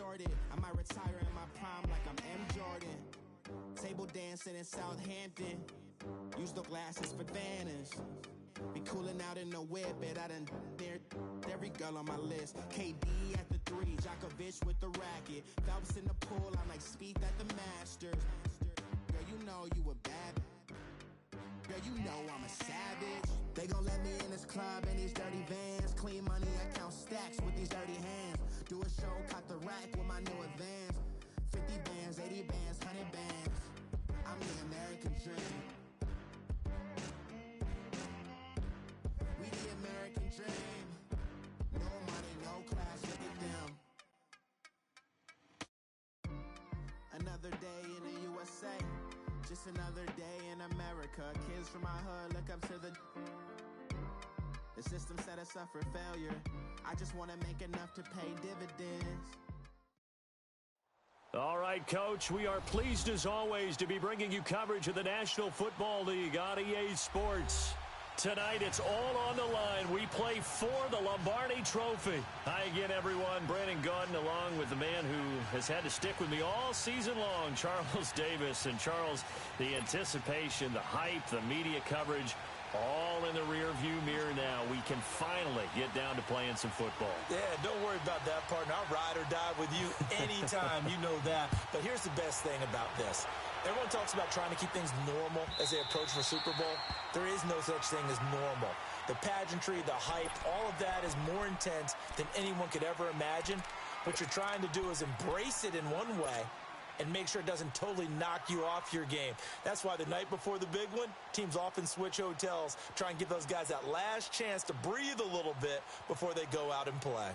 sorted. I might retire in my prime like I'm M. Jordan. Table dancing in Southampton. Use the glasses for banners. Be cooling out in the whip, but I done dared every girl on my list. KD at the 3, Djokovic with the racket. Phelps in the pool, I'm like Spieth at the Masters. Girl, you know you a bad. Girl, you know I'm a savage. They gon' let me in this club in these dirty vans. Clean money, I count stacks with these dirty hands. Do a show, caught the rack with my new advance. 50 bands, 80 bands, 100 bands. I'm the American dream. We the American dream. No money, no class, look at them. Another day in the USA. Just another day in America. Kids from my hood look up to the system set us up for failure. I just want to make enough to pay dividends. All right, Coach, we are pleased as always to be bringing you coverage of the National Football League on EA Sports. Tonight, it's all on the line. We play for the Lombardi Trophy. Hi again, everyone. Brandon Gaudin along with the man who has had to stick with me all season long, Charles Davis. And, Charles, the anticipation, the hype, the media coverage, all in the rearview mirror now. We can finally get down to playing some football. Yeah, don't worry about that, partner. I'll ride or die with you anytime. You know that. But here's the best thing about this. Everyone talks about trying to keep things normal as they approach the Super Bowl. There is no such thing as normal. The pageantry, the hype, all of that is more intense than anyone could ever imagine. What you're trying to do is embrace it in one way and make sure it doesn't totally knock you off your game. That's why the night before the big one, teams often switch hotels, try and give those guys that last chance to breathe a little bit before they go out and play.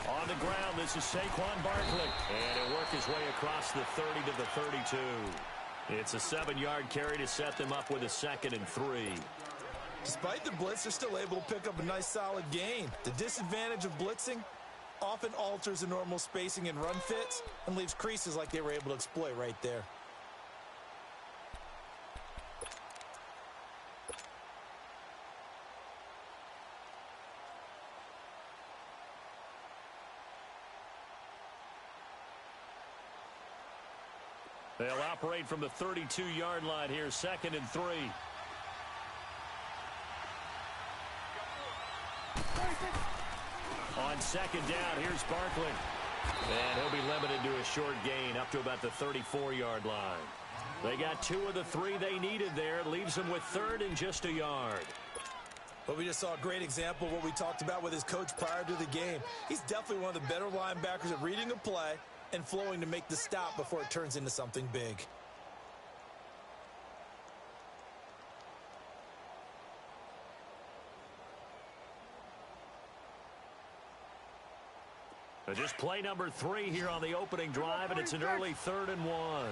On the ground, this is Saquon Barkley. And he'll work his way across the 30 to the 32. It's a 7-yard carry to set them up with a 2nd and 3. Despite the blitz, they're still able to pick up a nice solid gain. The disadvantage of blitzing often alters the normal spacing and run fits and leaves creases like they were able to exploit right there. They'll operate from the 32-yard line here, 2nd and 3. On 2nd down, here's Barkley. And he'll be limited to a short gain up to about the 34-yard line. They got 2 of the 3 they needed there. Leaves them with 3rd and just a yard. But we just saw a great example of what we talked about with his coach prior to the game. He's definitely one of the better linebackers at reading a play and flowing to make the stop before it turns into something big. Just play number 3 here on the opening drive, and it's an early 3rd and 1.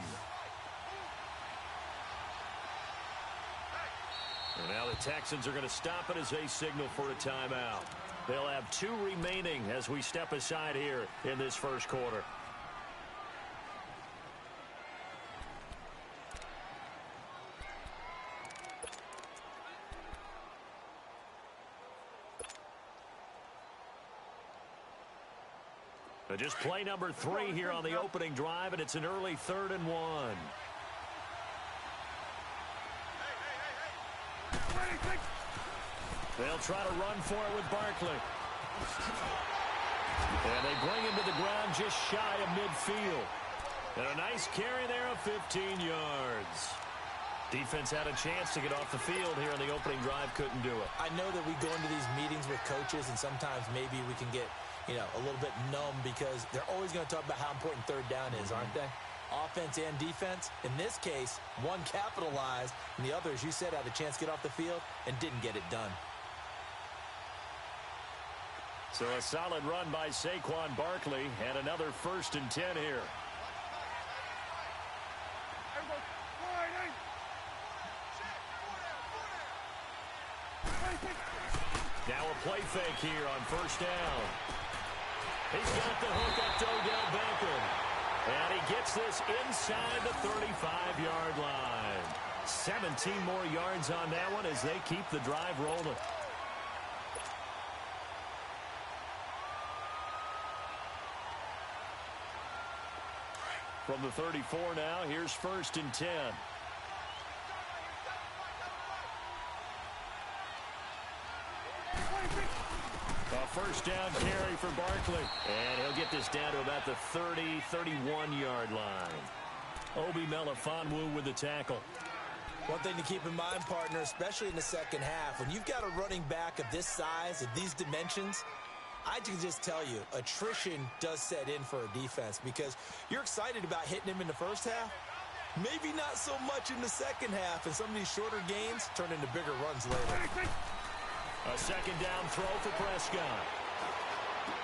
And now the Texans are going to stop it as they signal for a timeout. They'll have 2 remaining as we step aside here in this first quarter. Just play number 3 here on the opening drive, and it's an early 3rd and 1. They'll try to run for it with Barkley. And they bring him to the ground just shy of midfield. And a nice carry there of 15 yards. Defense had a chance to get off the field here on the opening drive, couldn't do it. I know that we go into these meetings with coaches, and sometimes maybe we can get, a little bit numb because they're always going to talk about how important 3rd down is, aren't they? Offense and defense. In this case, one capitalized, and the other, as you said, had a chance to get off the field and didn't get it done. So a solid run by Saquon Barkley and another 1st and 10 here. Now a play fake here on first down. He's got the hook up to Odell Beckham. And he gets this inside the 35-yard line. 17 more yards on that one as they keep the drive rolling. From the 34 now, here's 1st and 10. A first down carry for Barkley. And he'll get this down to about the 30, 31-yard line. Obi Melifonwu with the tackle. One thing to keep in mind, partner, especially in the second half, when you've got a running back of this size, of these dimensions, I can just tell you, attrition does set in for a defense because you're excited about hitting him in the first half. Maybe not so much in the second half, and some of these shorter gains turn into bigger runs later. A second down throw for Prescott.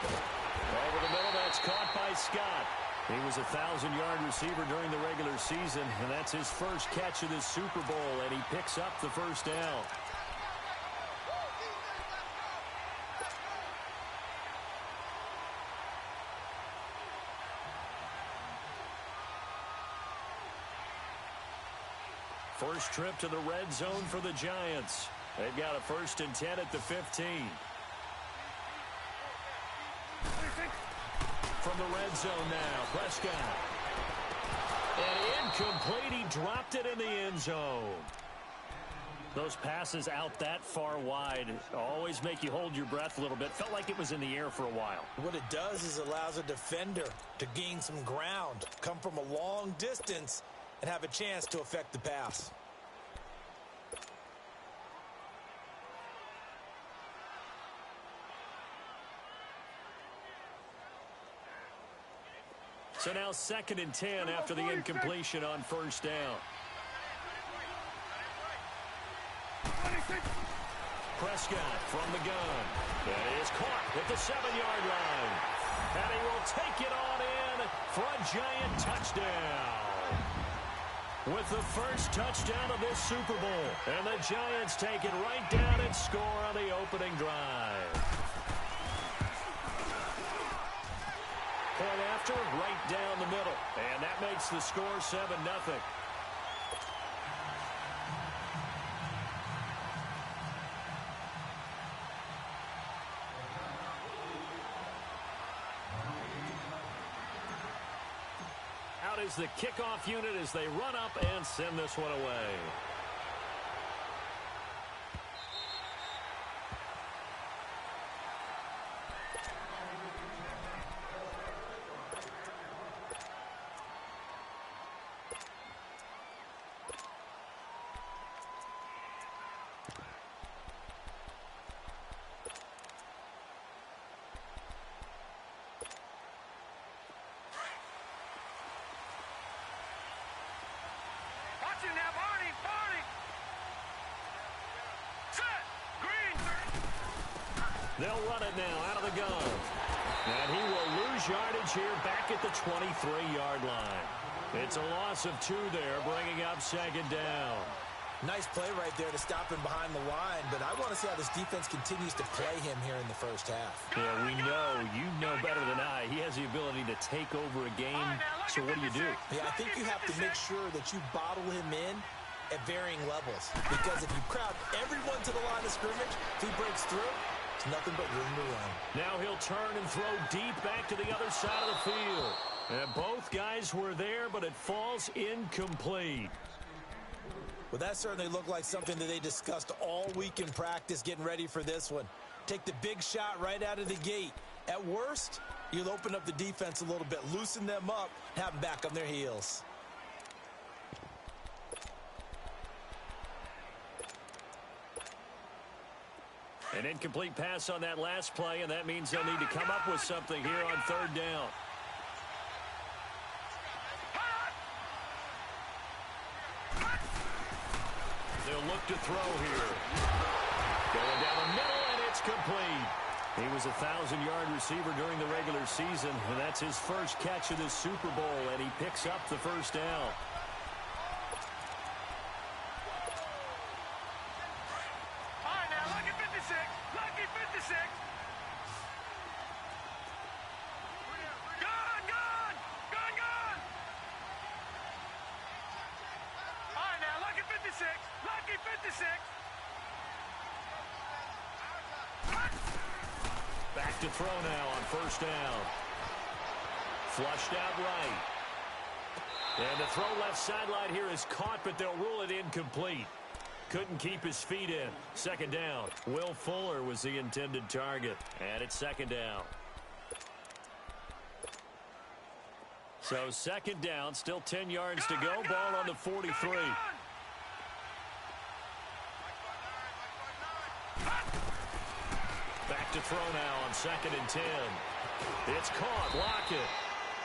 Over the middle, that's caught by Scott. He was a 1,000-yard receiver during the regular season, and that's his first catch of this Super Bowl, and he picks up the first down. First trip to the red zone for the Giants. They've got a 1st and 10 at the 15. From the red zone now, Prescott. And incomplete. He dropped it in the end zone. Those passes out that far wide always make you hold your breath a little bit. Felt like it was in the air for a while. What it does is allows a defender to gain some ground, come from a long distance, and have a chance to affect the pass. So now 2nd and 10 after the incompletion on first down. Prescott from the gun. That is caught at the 7-yard line. And he will take it on in for a Giant touchdown. With the first touchdown of this Super Bowl. And the Giants take it right down and score on the opening drive. Point after, right down the middle. And that makes the score 7-0. Out is the kickoff unit as they run up and send this one away. They'll run it now out of the gun. And he will lose yardage here back at the 23-yard line. It's a loss of 2 there, bringing up 2nd down. Nice play right there to stop him behind the line, but I want to see how this defense continues to play him here in the first half. Yeah, we know, you know better than I, he has the ability to take over a game, so what do? Yeah, I think you have to make sure that you bottle him in at varying levels, because if you crowd everyone to the line of scrimmage, if he breaks through, it's nothing but room to run. Now he'll turn and throw deep back to the other side of the field. And both guys were there, but it falls incomplete. Well, that certainly looked like something that they discussed all week in practice getting ready for this one. Take the big shot right out of the gate. At worst, you'll open up the defense a little bit, loosen them up, have them back on their heels. An incomplete pass on that last play, and that means they'll need to come up with something here on 3rd down. They'll look to throw here. Going down the middle, and it's complete. He was a 1,000-yard receiver during the regular season, and that's his first catch of this Super Bowl, and he picks up the first down. All right, now, lucky 56. Lucky 56. Back to throw now on first down. Flushed out right. And the throw left sideline here is caught, but they'll rule it incomplete. Couldn't keep his feet in. Second down. Will Fuller was the intended target. And it's second down. So second down, still 10 yards to go. Ball on the 43. Back to throw now on second and 10. It's caught. Lockett.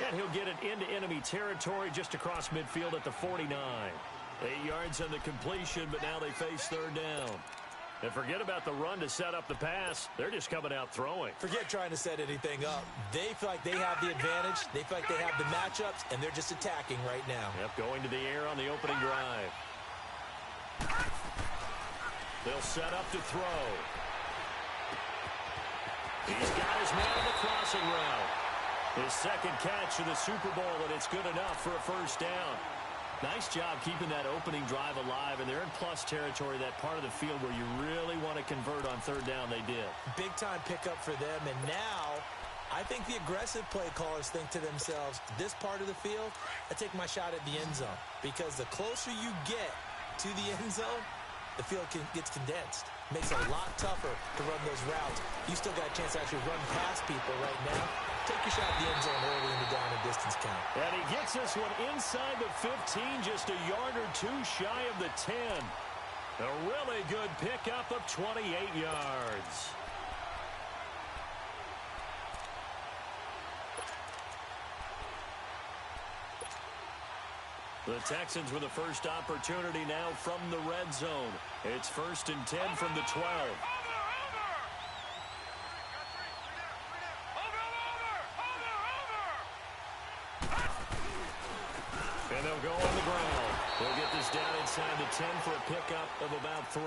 And he'll get it into enemy territory just across midfield at the 49. 8 yards on the completion, but now they face third down. And forget about the run to set up the pass. They're just coming out throwing. Forget trying to set anything up. They feel like they have the advantage. They feel like they have the matchups, and they're just attacking right now. Yep, going to the air on the opening drive. They'll set up to throw. He's got his man on the crossing route. His second catch of the Super Bowl, and it's good enough for a first down. Nice job keeping that opening drive alive, and they're in plus territory, that part of the field where you really want to convert on third down. They did. Big-time pickup for them, and now I think the aggressive play callers think to themselves, this part of the field, I take my shot at the end zone, because the closer you get to the end zone, the field gets condensed. Makes it a lot tougher to run those routes. You still got a chance to actually run past people right now. Take your shot at the end zone early in the down and distance count. And he gets this one inside the 15, just a yard or two shy of the 10. A really good pickup of 28 yards. The Texans with the first opportunity now from the red zone. It's first and 10 from the 12. And they'll go on the ground. They'll get this down inside the 10 for a pickup of about 3.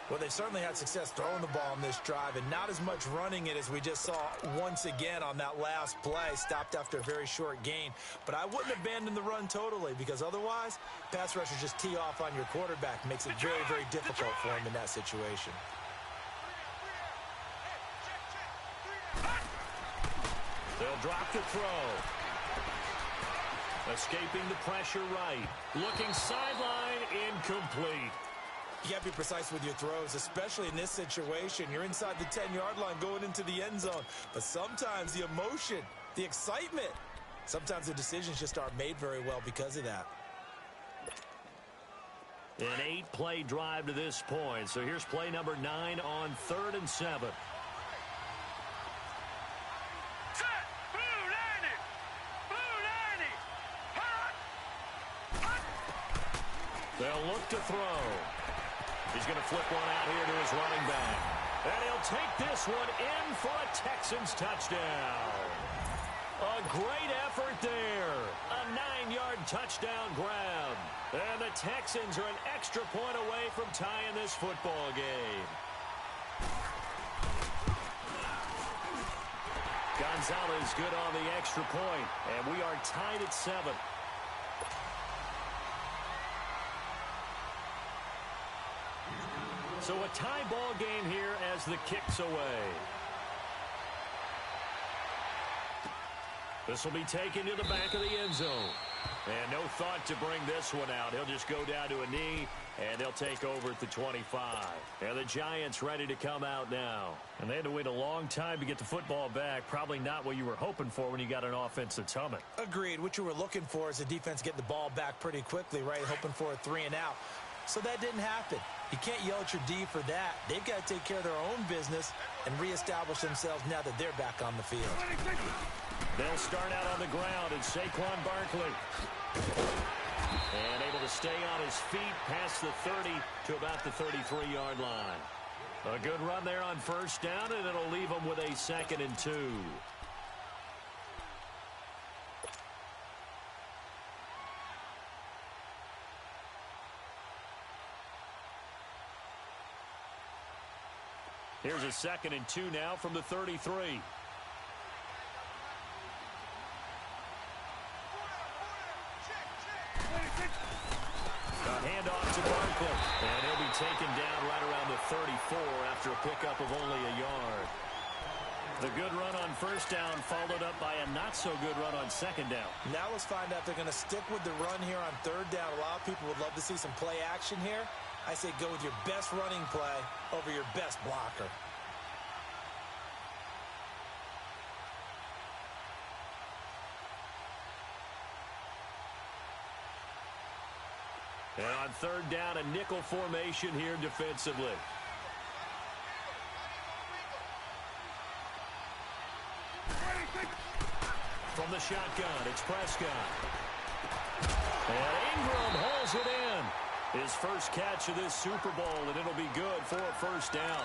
Well, they've certainly had success throwing the ball on this drive, and not as much running it as we just saw once again on that last play. Stopped after a very short gain. But I wouldn't abandon the run totally, because otherwise, pass rushers just tee off on your quarterback. Makes it very, very difficult for him in that situation. They'll drop the throw. Escaping the pressure right. Looking sideline, incomplete. You got to be precise with your throws, especially in this situation. You're inside the 10-yard line going into the end zone. But sometimes the emotion, the excitement, sometimes the decisions just aren't made very well because of that. An 8-play drive to this point. So here's play number 9 on 3rd and 7. They'll look to throw. He's going to flip one out here to his running back. And he'll take this one in for a Texans touchdown. A great effort there. A 9-yard touchdown grab. And the Texans are an extra point away from tying this football game. Gonzalez good on the extra point. And we are tied at 7. So a tie ball game here as the kick's away. This will be taken to the back of the end zone. And no thought to bring this one out. He'll just go down to a knee, and they'll take over at the 25. And the Giants ready to come out now. And they had to wait a long time to get the football back. Probably not what you were hoping for when you got an offense that's humming. Agreed. What you were looking for is the defense get the ball back pretty quickly, right? Hoping for a 3-and-out. So that didn't happen. You can't yell at your D for that. They've got to take care of their own business and reestablish themselves now that they're back on the field. They'll start out on the ground, and Saquon Barkley. And able to stay on his feet past the 30 to about the 33-yard line. A good run there on first down, and it'll leave them with a 2nd and 2. Here's a 2nd and 2 now from the 33. A handoff to Barkley. And he'll be taken down right around the 34 after a pickup of only a yard. The good run on first down followed up by a not-so-good run on second down. Now let's find out if they're going to stick with the run here on third down. A lot of people would love to see some play action here. I say go with your best running play over your best blocker. And on third down, a nickel formation here defensively. From the shotgun, it's Prescott. And Ingram holds it in. His first catch of this Super Bowl, and it'll be good for a first down.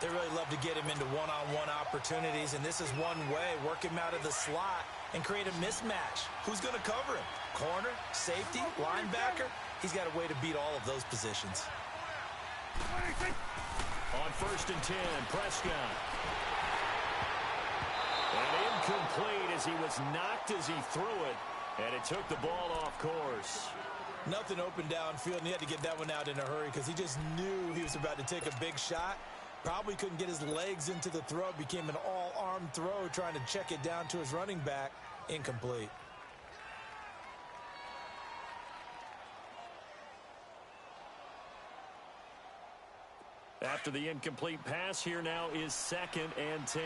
They really love to get him into one-on-one opportunities, and this is one way. Work him out of the slot and create a mismatch. Who's going to cover him? Corner, safety, linebacker? He's got a way to beat all of those positions. On first and 10, Prescott. And incomplete as he was knocked as he threw it, and it took the ball off course. Nothing open downfield, and he had to get that one out in a hurry because he just knew he was about to take a big shot. Probably couldn't get his legs into the throw. It became an all-arm throw trying to check it down to his running back. Incomplete. After the incomplete pass, here now is 2nd and 10.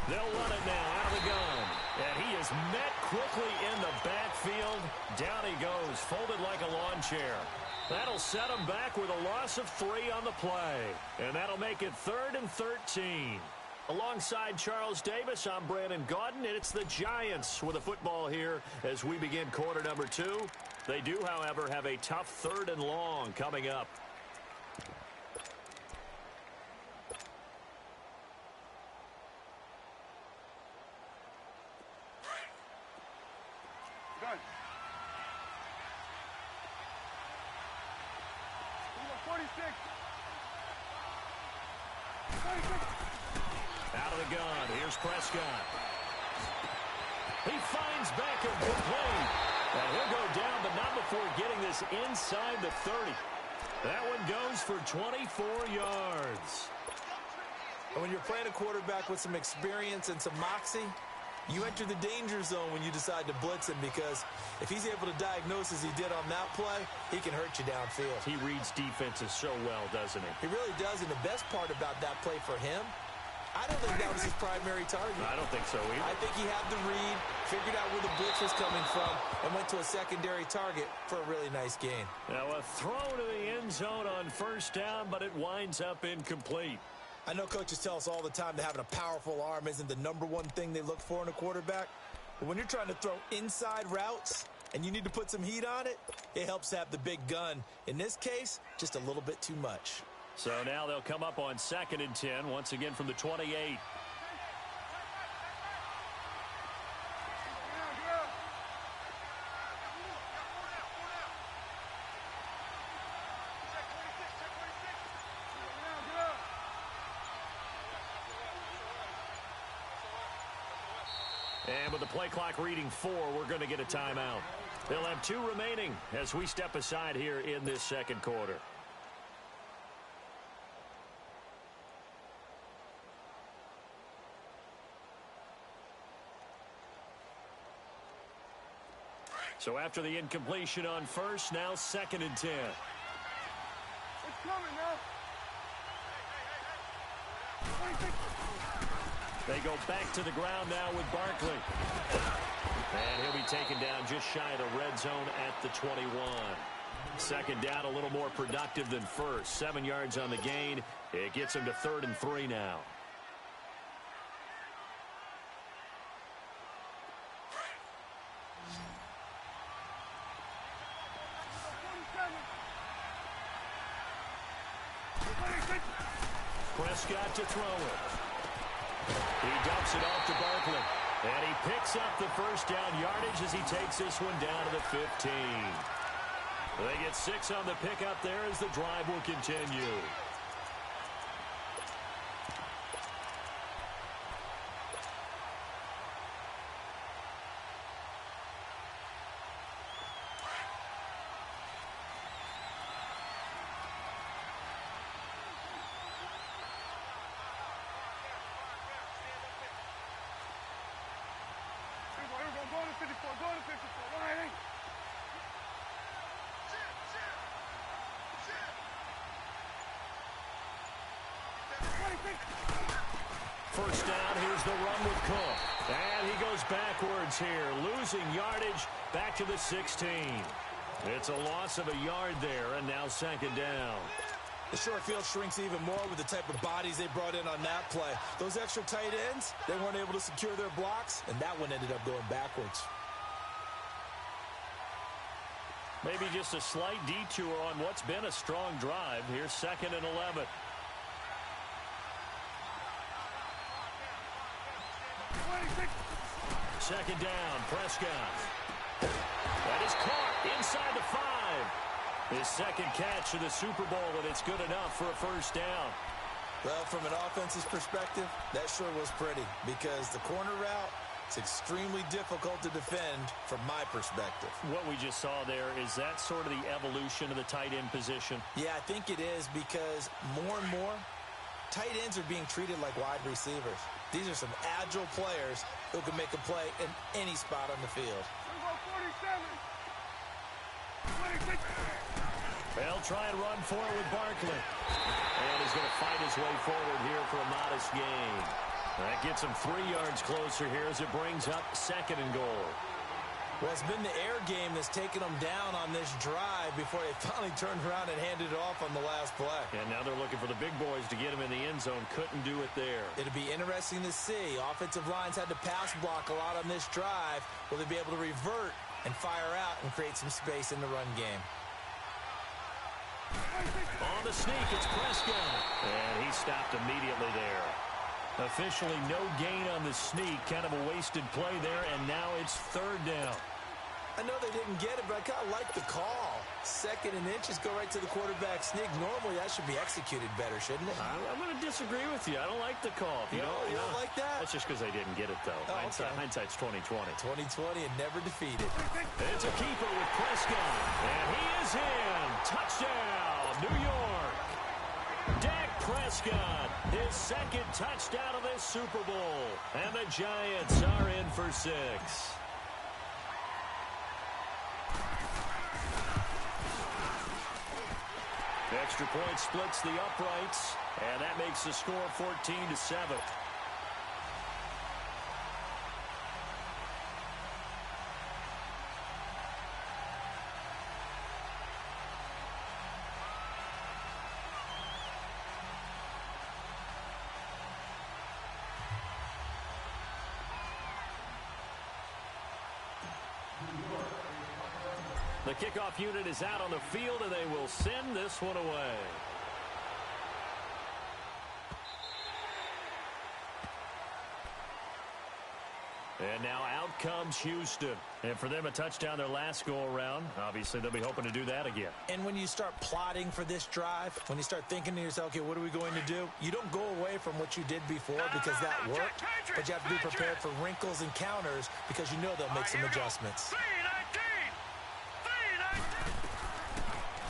They'll run it now out of the gun. And he is met quickly in the backfield. Down he goes, folded like a lawn chair. That'll set him back with a loss of 3 on the play. And that'll make it 3rd and 13. Alongside Charles Davis, I'm Brandon Gaudin, and it's the Giants with a football here as we begin quarter number 2. They do, however, have a tough 3rd and long coming up. Out of the gun, here's Prescott. He finds Beckham complete. And he'll go down, but not before getting this inside the 30. That one goes for 24 yards. And when you're playing a quarterback with some experience and some moxie, you enter the danger zone when you decide to blitz him, because if he's able to diagnose as he did on that play, he can hurt you downfield. He reads defenses so well, doesn't he? He really does, and the best part about that play for him, I don't think that was his primary target. I don't think so either. I think he had the read, figured out where the blitz was coming from, and went to a secondary target for a really nice gain. Now a throw to the end zone on first down, but it winds up incomplete. I know coaches tell us all the time that having a powerful arm isn't the #1 thing they look for in a quarterback. But when you're trying to throw inside routes and you need to put some heat on it, it helps to have the big gun. In this case, just a little bit too much. So now they'll come up on 2nd and 10, once again from the 28. And with the play clock reading 4, we're going to get a timeout. They'll have 2 remaining as we step aside here in this second quarter. So after the incompletion on first, now 2nd and 10. It's coming now. They go back to the ground now with Barkley. And he'll be taken down just shy of the red zone at the 21. 2nd down, a little more productive than first. 7 yards on the gain. It gets him to 3rd and 3 now. Prescott to throw it. He dumps it off to Barkley. And he picks up the first down yardage as he takes this one down to the 15. They get 6 on the pickup there as the drive will continue. First down, here's the run with Cook. And he goes backwards here, losing yardage back to the 16. It's a loss of a yard there, and now second down. The short field shrinks even more with the type of bodies they brought in on that play. Those extra tight ends, they weren't able to secure their blocks, and that one ended up going backwards. Maybe just a slight detour on what's been a strong drive. Here's 2nd and 11. Second down, Prescott. That is caught inside the 5. His second catch of the Super Bowl, and it's good enough for a first down. Well, from an offense's perspective, that sure was pretty because the corner route, it's extremely difficult to defend from my perspective. What we just saw there, is that sort of the evolution of the tight end position? Yeah, I think it is because more and more, tight ends are being treated like wide receivers. These are some agile players who can make a play in any spot on the field. They'll try and run for it with Barkley. And he's going to fight his way forward here for a modest gain. That gets him 3 yards closer here as it brings up 2nd and goal. Well, it's been the air game that's taken them down on this drive before they finally turned around and handed it off on the last play. And now they're looking for the big boys to get him in the end zone. Couldn't do it there. It'll be interesting to see. Offensive lines had to pass block a lot on this drive. Will they be able to revert and fire out and create some space in the run game? On the sneak, it's Prescott. And he stopped immediately there. Officially no gain on the sneak. Kind of a wasted play there, and now it's 3rd down. I know they didn't get it, but I kind of like the call. 2nd and inches, go right to the quarterback sneak. Normally, that should be executed better, shouldn't it? I'm going to disagree with you. I don't like the call. You don't like that? That's just because they didn't get it, though. Oh, okay. Hindsight's 20/20. 20/20 and never defeated. It's a keeper with Prescott. And he is in. Touchdown, New York. Dak Prescott, his 2nd touchdown of this Super Bowl. And the Giants are in for 6. Extra point splits the uprights, and that makes the score 14-7. The kickoff unit is out on the field, and they will send this one away. And now out comes Houston. And for them, a touchdown their last go-around. Obviously, they'll be hoping to do that again. And when you start plotting for this drive, when you start thinking to yourself, okay, what are we going to do? You don't go away from what you did before because that worked, but you have to be prepared for wrinkles and counters because you know they'll make some adjustments.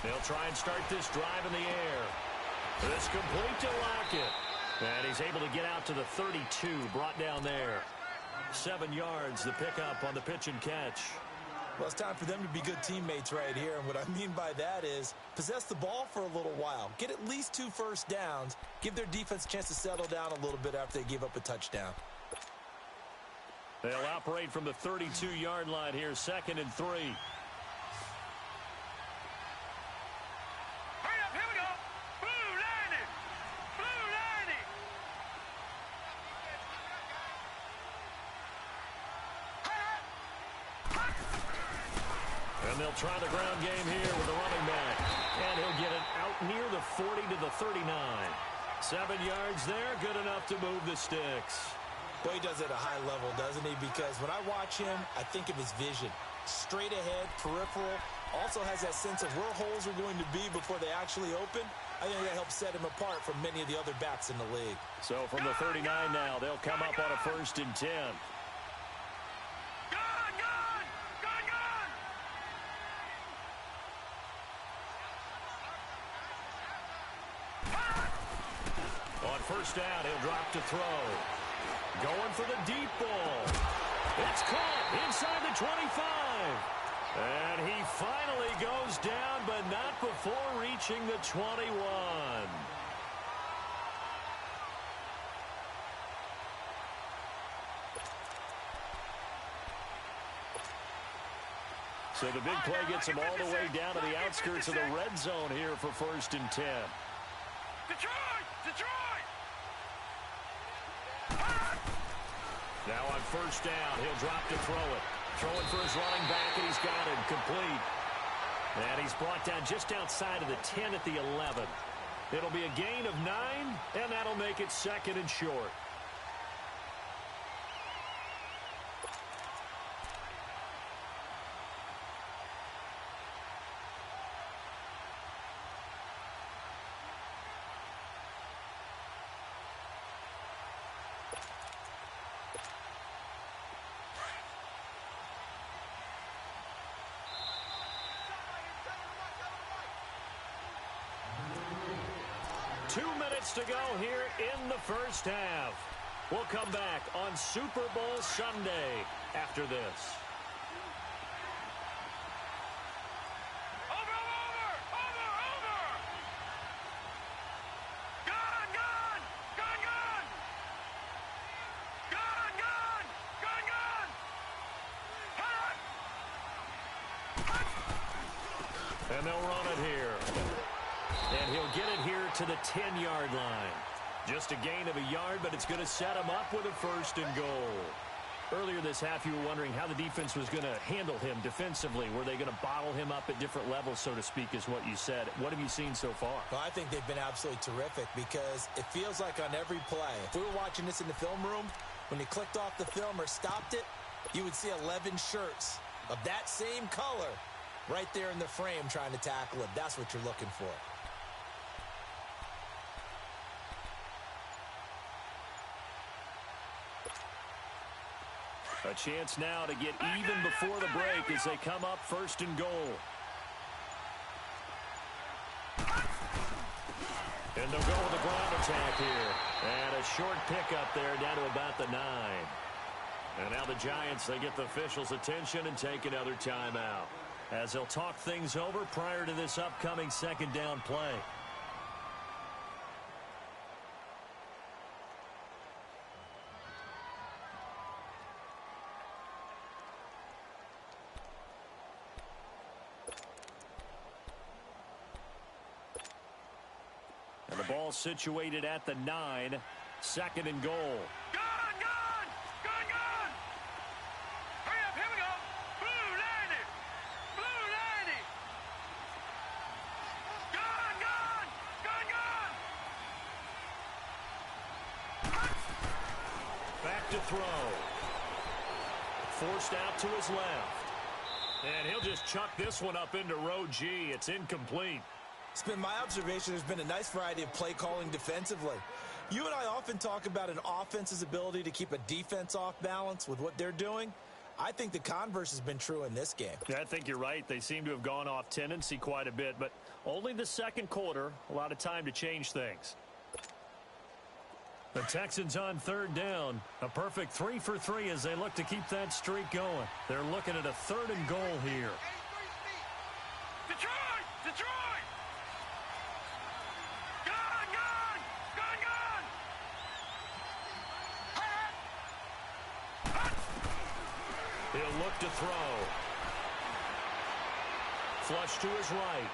They'll try and start this drive in the air. It's complete to Lockett. And he's able to get out to the 32, brought down there. 7 yards, the pickup on the pitch and catch. Well, it's time for them to be good teammates right here. And what I mean by that is possess the ball for a little while. Get at least 2 first downs. Give their defense a chance to settle down a little bit after they give up a touchdown. They'll operate from the 32-yard line here, 2nd and 3. And they'll try the ground game here with the running back. And he'll get it out near the 40 to the 39. 7 yards there, good enough to move the sticks. Well, he does it at a high level, doesn't he? Because when I watch him, I think of his vision. Straight ahead, peripheral. Also has that sense of where holes are going to be before they actually open. I think that helps set him apart from many of the other backs in the league. So from the 39 now, they'll come up on a 1st and 10. First down, he'll drop to throw. Going for the deep ball. It's caught inside the 25. And he finally goes down, but not before reaching the 21. So the big play gets him all the way down to the outskirts of the red zone here for 1st and 10. Detroit! Now on 1st down, he'll drop to throw it. Throwing for his running back, and he's got it complete. And he's brought down just outside of the 10 at the 11. It'll be a gain of 9, and that'll make it 2nd and short. To go here in the first half. We'll come back on Super Bowl Sunday after this. Over! Gun! And they'll run it here. And he'll get it here to the 10-yard line. Just a gain of a yard, but it's going to set him up with a 1st and goal. Earlier this half, you were wondering how the defense was going to handle him defensively. Were they going to bottle him up at different levels, so to speak, is what you said. What have you seen so far? Well, I think they've been absolutely terrific because it feels like on every play, if we were watching this in the film room, when you clicked off the film or stopped it, you would see 11 shirts of that same color right there in the frame trying to tackle it. That's what you're looking for. A chance now to get even before the break as they come up 1st and goal. And they'll go with a ground attack here. And a short pickup there down to about the 9. And now the Giants, they get the officials' attention and take another timeout as they'll talk things over prior to this upcoming 2nd down play. And the ball situated at the 9, 2nd and goal. Gun! Hurry up, here we go. Blue 90. Gun! Back to throw. Forced out to his left. And he'll just chuck this one up into row G. It's incomplete. It's been my observation there's been a nice variety of play calling defensively. You and I often talk about an offense's ability to keep a defense off balance with what they're doing. I think the converse has been true in this game. Yeah, I think you're right. They seem to have gone off tendency quite a bit, but only the 2nd quarter, a lot of time to change things. The Texans on 3rd down. A perfect 3 for 3 as they look to keep that streak going. They're looking at a 3rd and goal here. Detroit! He'll look to throw. Flush to his right.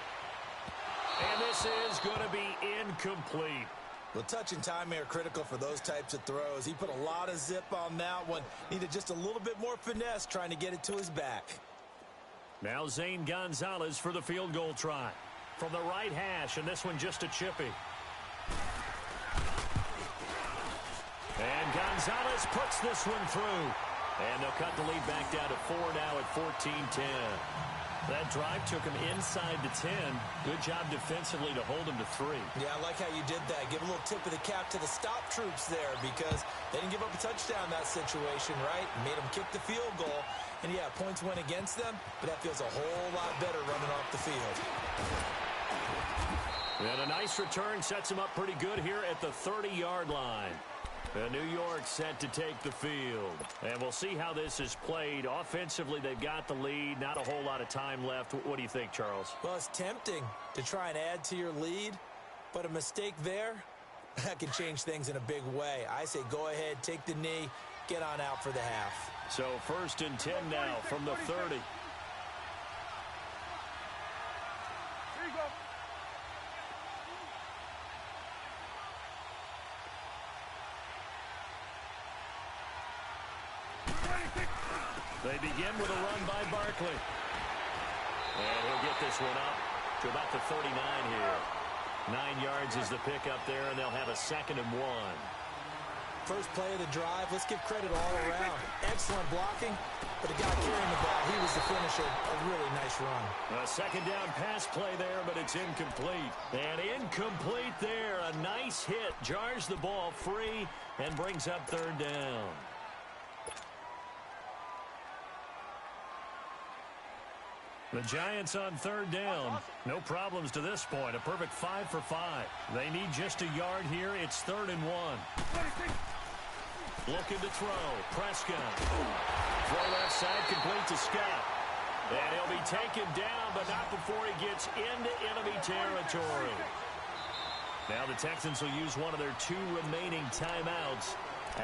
And this is going to be incomplete. Well, touch and time are critical for those types of throws. He put a lot of zip on that one. Needed just a little bit more finesse trying to get it to his back. Now Zane Gonzalez for the field goal try. From the right hash, and this one just a chippy. And Gonzalez puts this one through. And they'll cut the lead back down to 4 now at 14-10. That drive took him inside the 10. Good job defensively to hold him to 3. Yeah, I like how you did that. Give a little tip of the cap to the stop troops there because they didn't give up a touchdown in that situation, right? Made them kick the field goal. And, yeah, points went against them, but that feels a whole lot better running off the field. And a nice return sets him up pretty good here at the 30-yard line. New York set to take the field. And we'll see how this is played. Offensively, they've got the lead. Not a whole lot of time left. What do you think, Charles? Well, it's tempting to try and add to your lead, but a mistake there, that can change things in a big way. I say go ahead, take the knee, get on out for the half. So 1st and 10 now from the 30. They begin with a run by Barkley. And he'll get this one up to about the 39 here. 9 yards is the pickup there, and they'll have a 2nd and 1. First play of the drive, let's give credit all around. Excellent blocking, but the guy carrying the ball, he was the finisher. A really nice run. A 2nd down pass play there, but it's incomplete. And incomplete there. A nice hit. Jars the ball free and brings up 3rd down. The Giants on 3rd down. No problems to this point. A perfect 5 for 5. They need just a yard here. It's 3rd and 1. Looking to throw. Prescott. Throw left side, complete to Scott. And he'll be taken down, but not before he gets into enemy territory. Now the Texans will use one of their 2 remaining timeouts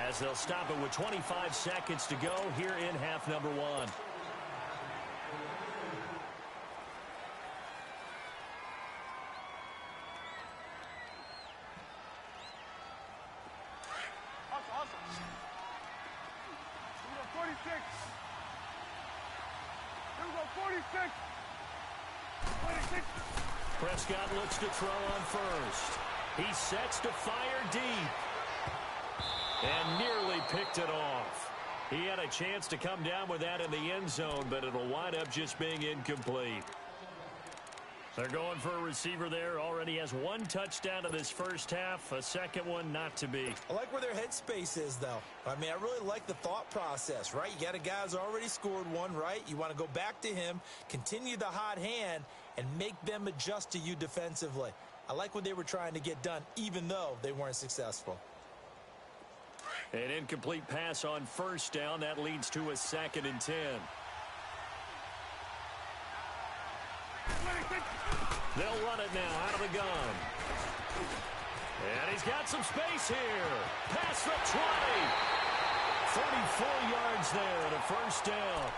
as they'll stop it with 25 seconds to go here in half number 1. Prescott looks to throw on first. He sets to fire deep. And nearly picked it off. He had a chance to come down with that in the end zone, but it'll wind up just being incomplete. They're going for a receiver there. Already has 1 touchdown in this first half. A 2nd one not to be. I like where their headspace is, though. I mean, I really like the thought process, right? You got a guy who's already scored 1, right? You want to go back to him, continue the hot hand, and make them adjust to you defensively. I like what they were trying to get done, even though they weren't successful. An incomplete pass on 1st down. That leads to a 2nd and 10. They'll run it now out of the gun. And he's got some space here. Past the 20. 44 yards there and a 1st down.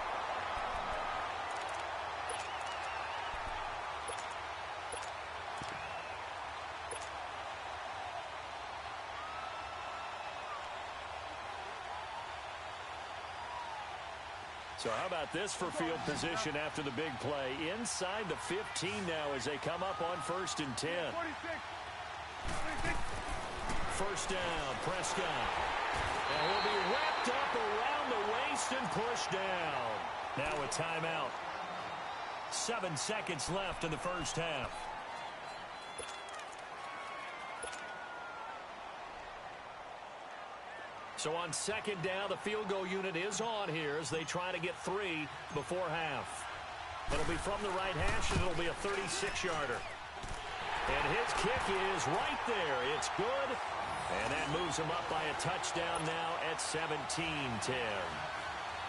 So how about this for field position after the big play? Inside the 15 now as they come up on 1st and 10. 1st down, Prescott. And he'll be wrapped up around the waist and pushed down. Now a timeout. 7 seconds left in the first half. So on 2nd down, the field goal unit is on here as they try to get 3 before half. It'll be from the right hash, and it'll be a 36-yarder. And his kick is right there. It's good. And that moves him up by a touchdown now at 17-10.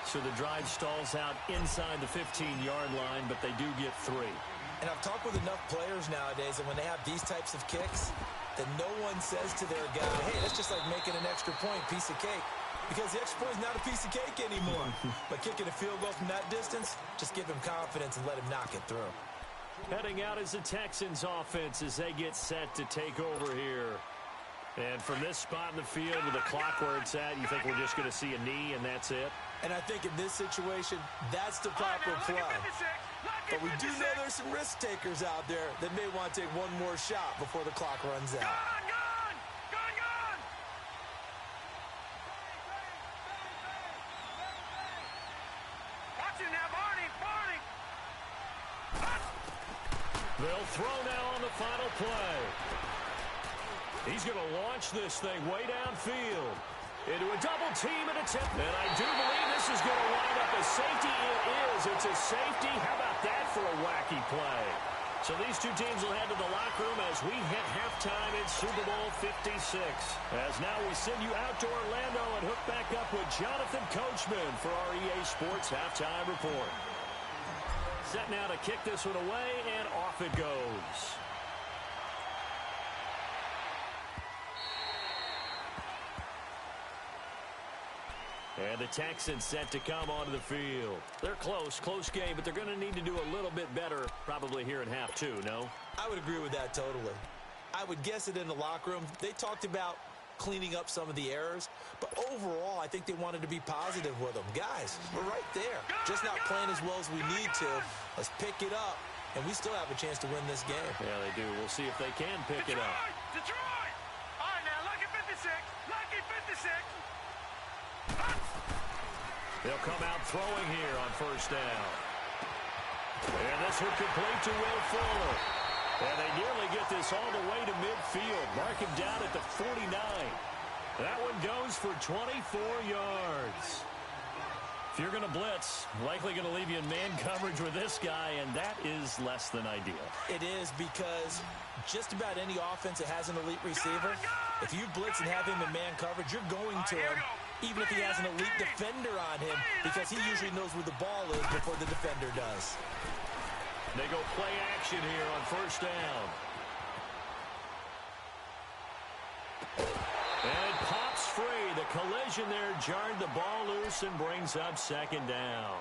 So the drive stalls out inside the 15-yard line, but they do get 3. And I've talked with enough players nowadays that when they have these types of kicks, that no one says to their guy, hey, that's just like making an extra point, piece of cake. Because the extra point is not a piece of cake anymore. But kicking a field goal from that distance, just give him confidence and let him knock it through. Heading out is the Texans offense as they get set to take over here. And from this spot in the field with the clock where it's at, you think we're just going to see a knee and that's it? And I think in this situation, that's the proper play. But we do know there's some risk takers out there that may want to take one more shot before the clock runs out. Gone! Watch him now, Barney! They'll throw now on the final play. He's going to launch this thing way downfield into a double team and attempt. And I do believe this is going to wind up a safety. It is. It's a safety. How about that for a wacky play? So these two teams will head to the locker room as we hit halftime in Super Bowl 56. As now we send you out to Orlando and hook back up with Jonathan Coachman for our EA Sports Halftime Report. Set now to kick this one away, and off it goes. And the Texans set to come onto the field. They're close game, but they're going to need to do a little bit better probably here in half 2, no? I would agree with that totally. I would guess it in the locker room. They talked about cleaning up some of the errors. But overall, I think they wanted to be positive with them. Guys, we're right there. Just not playing as well as we need to. Let's pick it up, and we still have a chance to win this game. Yeah, they do. We'll see if they can pick it up. Detroit! All right, now, lucky 56. Lucky 56. They'll come out throwing here on first down. And this will complete to Will Fuller. And they nearly get this all the way to midfield. Mark him down at the 49. That one goes for 24 yards. If you're going to blitz, likely going to leave you in man coverage with this guy, and that is less than ideal. It is, because just about any offense that has an elite receiver, if you blitz and have him in man coverage, you're going to him, even if he has an elite defender on him, because he usually knows where the ball is before the defender does. They go play action here on first down. And it pops free. The collision there jarred the ball loose and brings up second down.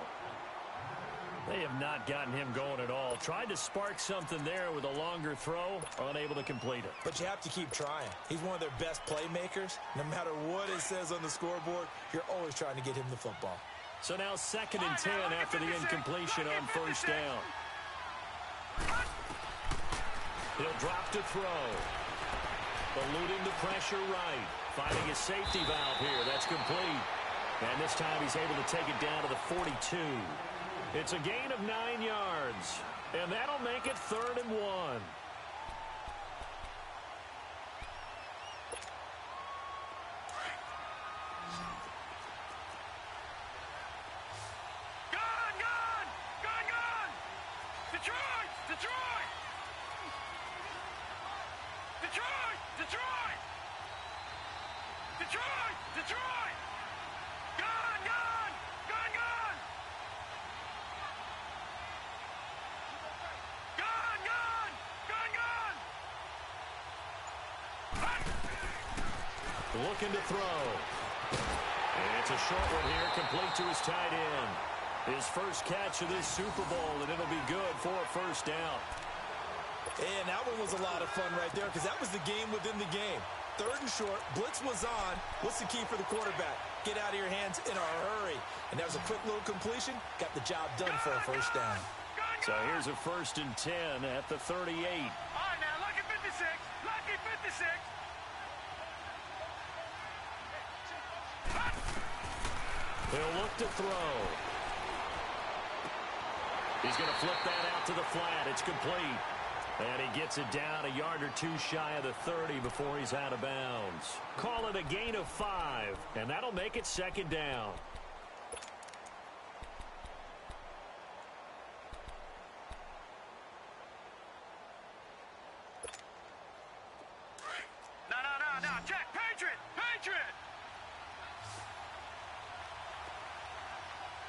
They have not gotten him going at all. Tried to spark something there with a longer throw, unable to complete it. But you have to keep trying. He's one of their best playmakers. No matter what it says on the scoreboard, you're always trying to get him the football. So now 2nd and 10 after the incompletion on first down. He'll drop to throw. Eluding the pressure right. Finding his safety valve here. That's complete. And this time he's able to take it down to the 42. It's a gain of 9 yards. And that'll make it 3rd and 1. Detroit! Detroit! Detroit! Detroit! Detroit! Detroit! Gone! Gone! Gone! Gone! Gone! Gone! Gone! Gone! Looking to throw. And it's a short one here, complete to his tight end. His first catch of this Super Bowl, and it'll be good for a first down. And that one was a lot of fun right there, because that was the game within the game. 3rd and short, blitz was on. What's the key for the quarterback? Get out of your hands in a hurry. And that was a quick little completion. Got the job done for a first down. So here's a 1st and 10 at the 38. All right, now, lucky 56. Lucky 56. He'll look to throw. He's going to flip that out to the flat. It's complete. And he gets it down a yard or two shy of the 30 before he's out of bounds. Call it a gain of 5, and that'll make it 2nd down. No, check. Patriot! Patriot!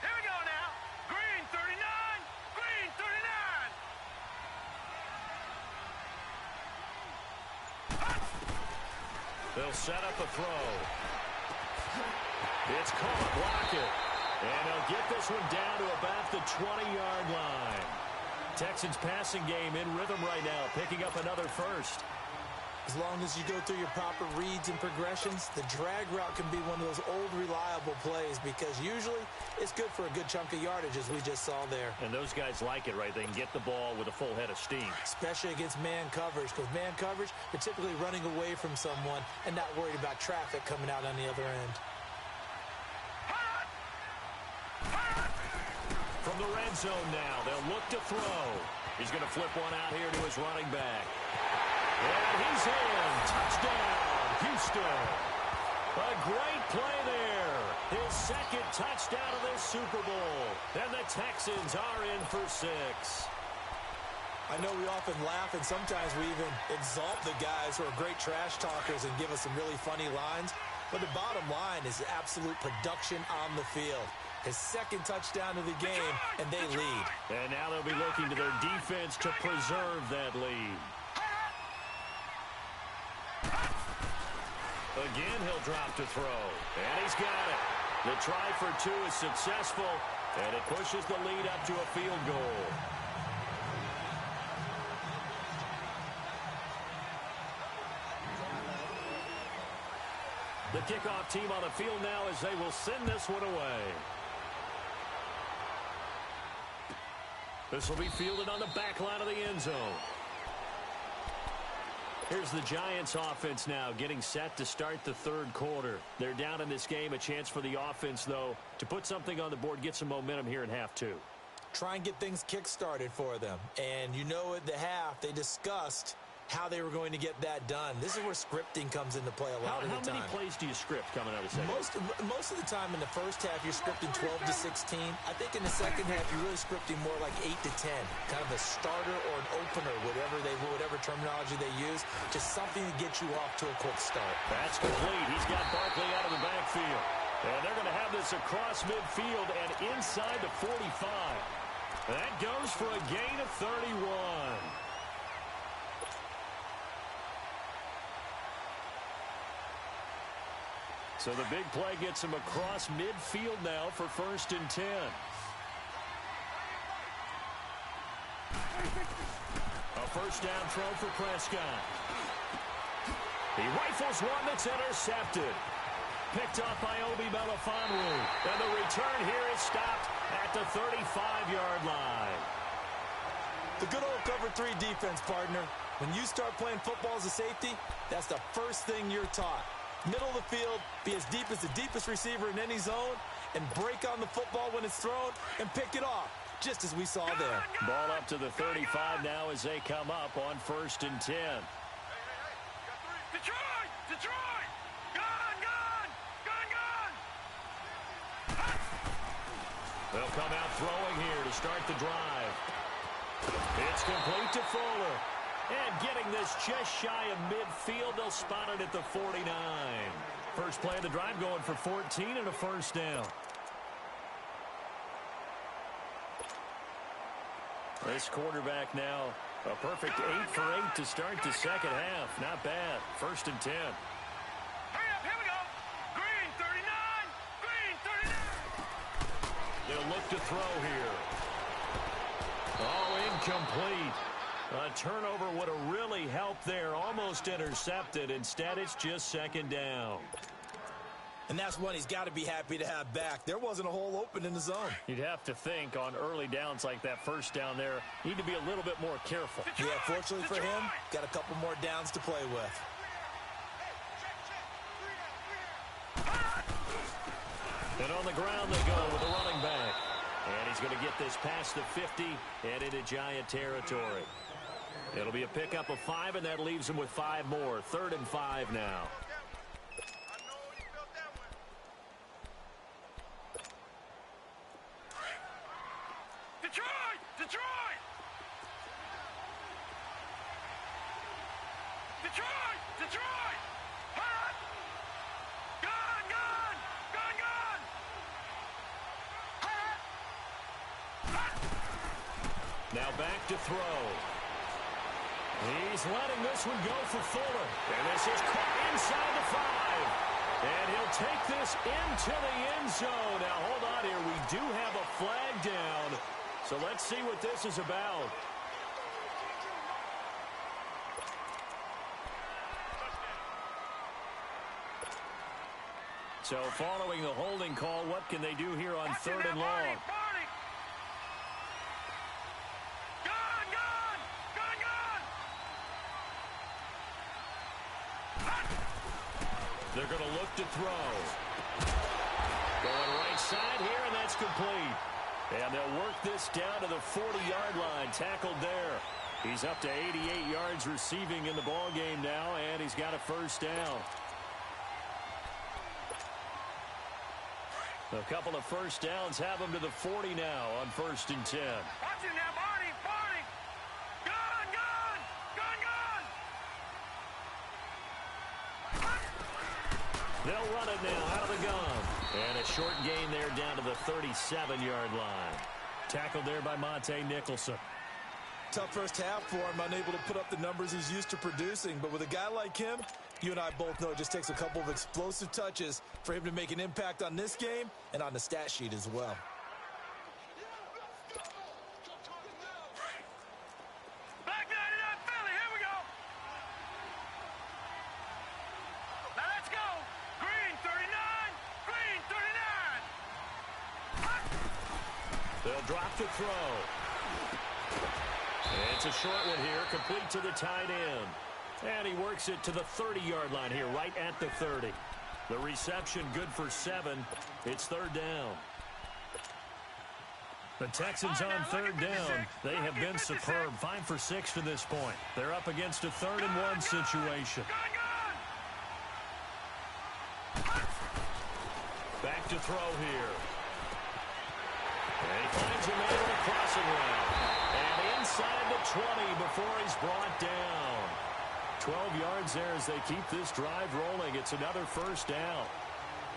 Here we go now. Green 39. Green 39. They'll set up a throw. It's caught. Block it. And they'll get this one down to about the 20-yard line. Texans passing game in rhythm right now, picking up another first. As long as you go through your proper reads and progressions, the drag route can be one of those old reliable plays, because usually it's good for a good chunk of yardage, as we just saw there. And those guys like it, right? They can get the ball with a full head of steam. Especially against man coverage, because man coverage, they're typically running away from someone and not worried about traffic coming out on the other end. From the red zone now, they'll look to throw. He's going to flip one out here to his running back. And he's in. Touchdown, Houston. A great play there. His 2nd touchdown of this Super Bowl. And the Texans are in for 6. I know we often laugh, and sometimes we even exalt the guys who are great trash talkers and give us some really funny lines. But the bottom line is absolute production on the field. His 2nd touchdown of the game, and they lead. And now they'll be looking to their defense to preserve that lead. Again, he'll drop to throw. And he's got it. The try for 2 is successful, and it pushes the lead up to a field goal. kickoff team on the field now as they will send this one away. This will be fielded on the back line of the end zone. Here's the Giants offense now getting set to start the third quarter. They're down in this game. A chance for the offense, though, to put something on the board, get some momentum here in half two. Try and get things kick-started for them. And you know at the half, they discussed how they were going to get that done. This is where scripting comes into play a lot of the time. How many plays do you script coming out of the second? Most of the time in the first half, you're scripting 12 to 16. I think in the second half, you're really scripting more like 8 to 10. Kind of a starter or an opener, whatever terminology they use. Just something to get you off to a quick start. That's complete. He's got Barkley out of the backfield. And they're going to have this across midfield and inside the 45. That goes for a gain of 31. So the big play gets him across midfield now for 1st and 10. A first down throw for Prescott. He rifles one that's intercepted. Picked up by Obi Melifonwu. And the return here is stopped at the 35-yard line. The good old cover 3 defense, partner. When you start playing football as a safety, that's the first thing you're taught. Middle of the field, be as deep as the deepest receiver in any zone, and break on the football when it's thrown and pick it off, just as we saw there. Ball up to the 35 now as they come up on 1st and 10. Detroit! Detroit! Gun! They'll come out throwing here to start the drive. It's complete to Fuller. And getting this just shy of midfield, they'll spot it at the 49. First play of the drive going for 14 and a first down. This quarterback now, a perfect 8 for 8 to start the second half. Not bad. 1st and 10. Hurry up, here we go. Green 39. Green 39. They'll look to throw here. Oh, incomplete. A turnover would have really helped there. Almost intercepted. Instead, it's just 2nd down. And that's one he's got to be happy to have back. There wasn't a hole open in the zone. You'd have to think on early downs like that first down there, need to be a little bit more careful. Yeah, fortunately for him, got a couple more downs to play with. And on the ground they go with the running back. And he's going to get this past the 50 and into Giant territory. It'll be a pickup of 5, and that leaves him with 5 more. 3rd and 5 now. Detroit! Detroit! Detroit! Detroit! Hot! Gun! Gun! Gun! Gun! Hot! Hot! Now back to throw. He's letting this one go for Fuller. And this is caught inside the 5. And he'll take this into the end zone. Now, hold on here. We do have a flag down. So let's see what this is about. So following the holding call, what can they do here on 3rd and long? They're going to look to throw. Going right side here, and that's complete. And they'll work this down to the 40-yard line. Tackled there. He's up to 88 yards receiving in the ball game now, and he's got a first down. A couple of first downs have him to the 40 now on 1st and 10. Watch it now, Barney! Barney! Gun! Gun! Gun! Gun! They'll run it now out of the gun. And a short gain there down to the 37-yard line. Tackled there by Monte Nicholson. Tough first half for him, unable to put up the numbers he's used to producing. But with a guy like him, you and I both know it just takes a couple of explosive touches for him to make an impact on this game and on the stat sheet as well. Back 99 Philly, here we go! Now let's go! Green They'll drop the throw. It's a short one here, complete to the tight end. And he works it to the 30-yard line here, right at the 30. The reception good for 7. It's third down. The Texans on third down. They have been superb. 5 for 6 to this point. They're up against a 3rd-and-1 situation. Back to throw here. And he finds a man on a crossing route. And inside the 20 before he's brought down. 12 yards there as they keep this drive rolling. It's another first down.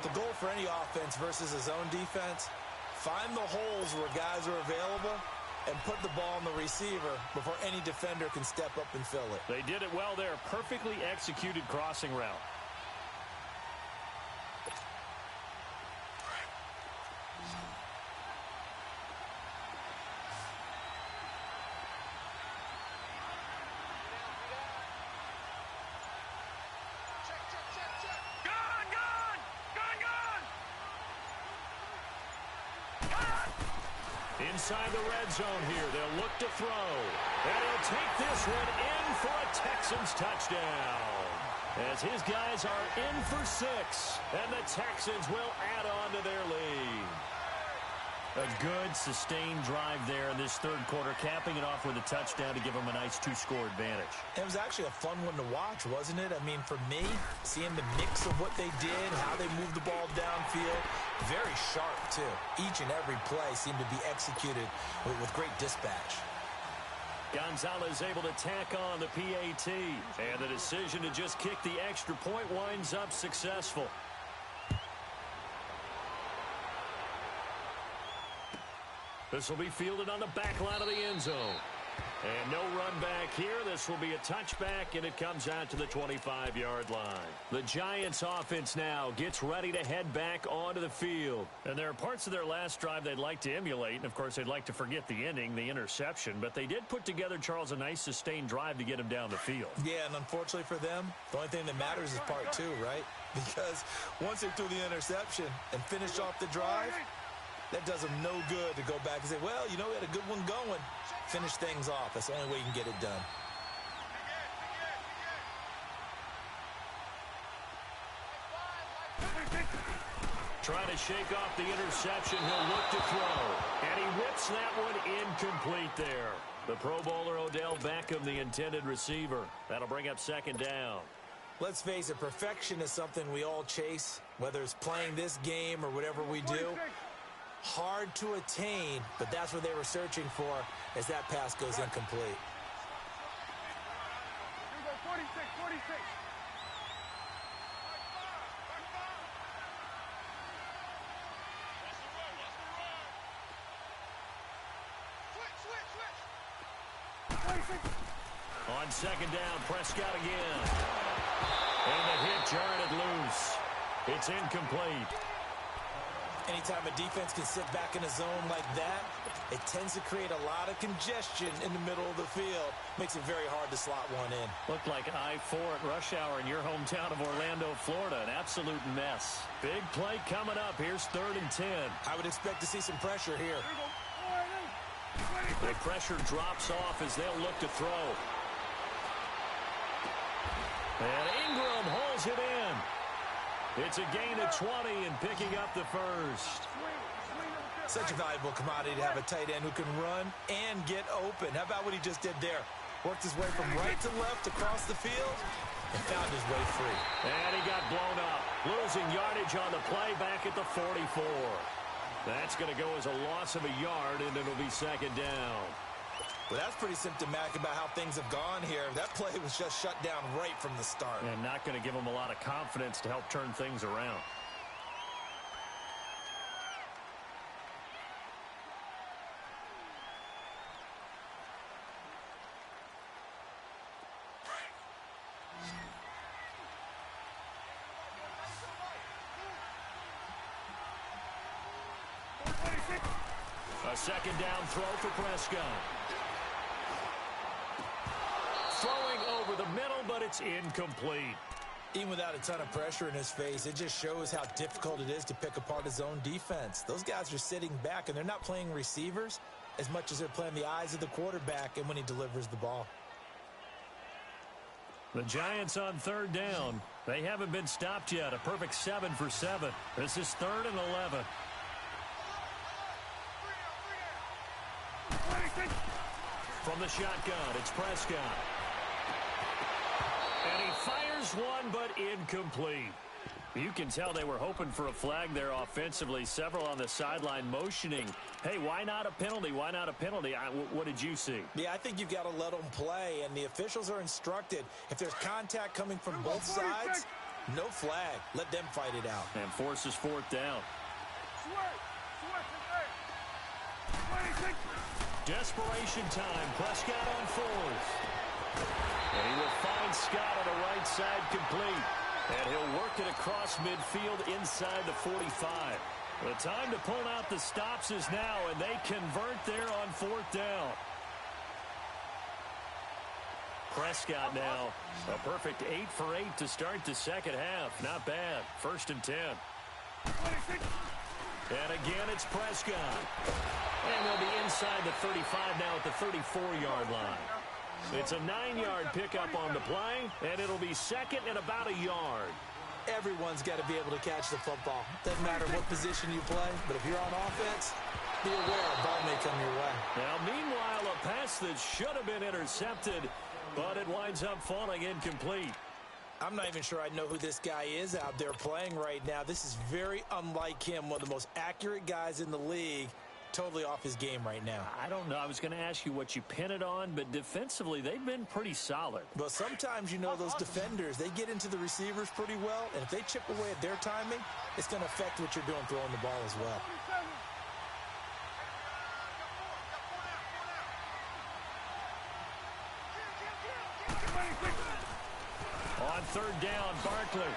The goal for any offense versus a zone defense, find the holes where guys are available and put the ball on the receiver before any defender can step up and fill it. They did it well there. Perfectly executed crossing route. Inside the red zone here, they'll look to throw. And he'll take this one in for a Texans touchdown. As his guys are in for 6. And the Texans will add on to their lead. A good, sustained drive there in this third quarter, capping it off with a touchdown to give them a nice 2-score advantage. It was actually a fun one to watch, wasn't it? I mean, for me, seeing the mix of what they did, how they moved the ball downfield, very sharp, too. Each and every play seemed to be executed with great dispatch. Gonzalez able to tack on the PAT. And the decision to just kick the extra point winds up successful. This will be fielded on the back line of the end zone. And no run back here. This will be a touchback, and it comes out to the 25-yard line. The Giants offense now gets ready to head back onto the field. And there are parts of their last drive they'd like to emulate. And, of course, they'd like to forget the ending, the interception. But they did put together, Charles, a nice sustained drive to get him down the field. Yeah, and unfortunately for them, the only thing that matters is part 2, right? Because once they threw the interception and finished off the drive, that does them no good to go back and say, well, you know, we had a good one going. Finish things off. That's the only way you can get it done. Trying to shake off the interception. He'll look to throw. And he whips that one incomplete there. The Pro Bowler Odell Beckham, the intended receiver. That'll bring up second down. Let's face it, perfection is something we all chase, whether it's playing this game or whatever we do. Hard to attain, but that's what they were searching for as that pass goes incomplete. Here we go, 46, 46. On second down, Prescott again. And the hit jarred it loose. It's incomplete. Anytime a defense can sit back in a zone like that, it tends to create a lot of congestion in the middle of the field. Makes it very hard to slot one in. Looked like I-4 at rush hour in your hometown of Orlando, Florida. An absolute mess. Big play coming up. Here's 3rd and 10. I would expect to see some pressure here. The pressure drops off as they'll look to throw. And Ingram holds it in. It's a gain of 20 and picking up the first. Such a valuable commodity to have a tight end who can run and get open. How about what he just did there? Worked his way from right to left across the field and found his way free. And he got blown up. Losing yardage on the play back at the 44. That's going to go as a loss of a yard, and it'll be second down. Well, that's pretty symptomatic about how things have gone here. That play was just shut down right from the start. And not going to give them a lot of confidence to help turn things around. A second down throw for Prescott. Throwing over the middle, but it's incomplete. Even without a ton of pressure in his face, it just shows how difficult it is to pick apart his own defense. Those guys are sitting back, and they're not playing receivers as much as they're playing the eyes of the quarterback and when he delivers the ball. The Giants on third down. They haven't been stopped yet. A perfect 7 for 7. This is 3rd and 11. From the shotgun, it's Prescott. And he fires one, but incomplete. You can tell they were hoping for a flag there offensively. Several on the sideline motioning. Hey, why not a penalty? Why not a penalty? What did you see? Yeah, I think you've got to let them play, and the officials are instructed. If there's contact coming from both sides, no flag. Let them fight it out. And forces 4th down. Desperation time. Prescott on 4th. And he will find Scott on the right side complete. And he'll work it across midfield inside the 45. The time to pull out the stops is now, and they convert there on 4th down. Prescott now, a perfect 8 for 8 to start the second half. Not bad. 1st and 10. And again, it's Prescott. And they'll be inside the 35 now at the 34-yard line. It's a 9-yard pickup on the play, and it'll be 2nd and about a yard. Everyone's got to be able to catch the football. Doesn't matter what position you play, but if you're on offense, be aware a ball may come your way. Now, meanwhile, a pass that should have been intercepted, but it winds up falling incomplete. I'm not even sure I know who this guy is out there playing right now. This is very unlike him, one of the most accurate guys in the league. Totally off his game right now. I don't know. I was going to ask you what you pin it on, but defensively, they've been pretty solid. Well, sometimes, you know, those defenders, they get into the receivers pretty well, and if they chip away at their timing, it's going to affect what you're doing throwing the ball as well. On 3rd down, Barkley.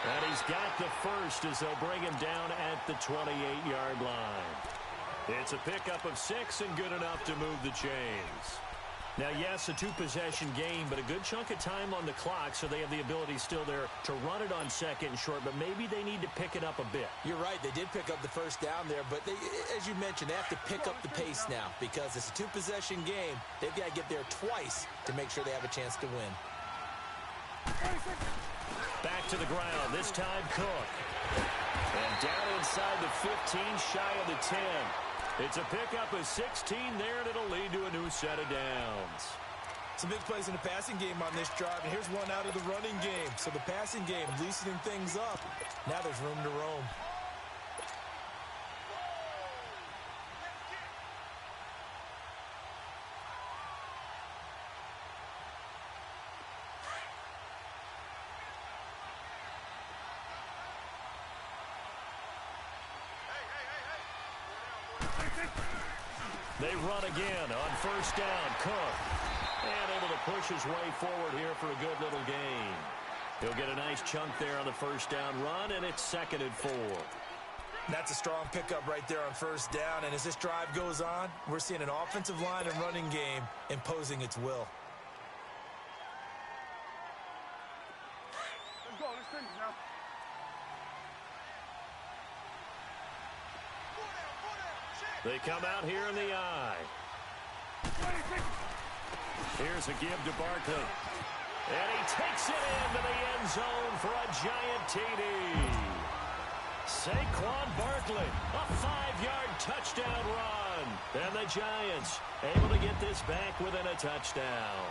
And he's got the first as they'll bring him down at the 28-yard line. It's a pickup of 6 and good enough to move the chains. Now, yes, a 2-possession game, but a good chunk of time on the clock, so they have the ability still there to run it on 2nd and short, but maybe they need to pick it up a bit. You're right. They did pick up the first down there, but they, as you mentioned, they have to pick up the pace now because it's a 2-possession game. They've got to get there twice to make sure they have a chance to win. Back to the ground, this time Cook. And down inside the 15, shy of the 10. It's a pickup of 16 there, and it'll lead to a new set of downs. Some big plays in the passing game on this drive, and here's one out of the running game. So the passing game loosening things up. Now there's room to roam. They run again on 1st down. Cook. And able to push his way forward here for a good little gain. He'll get a nice chunk there on the 1st down run, and it's 2nd and 4. That's a strong pickup right there on 1st down. And as this drive goes on, we're seeing an offensive line and running game imposing its will. Let's go. Let's finish now. They come out here in the eye. Here's a give to Barkley. And he takes it into the end zone for a giant TD. Saquon Barkley, a 5-yard touchdown run. And the Giants able to get this back within a touchdown.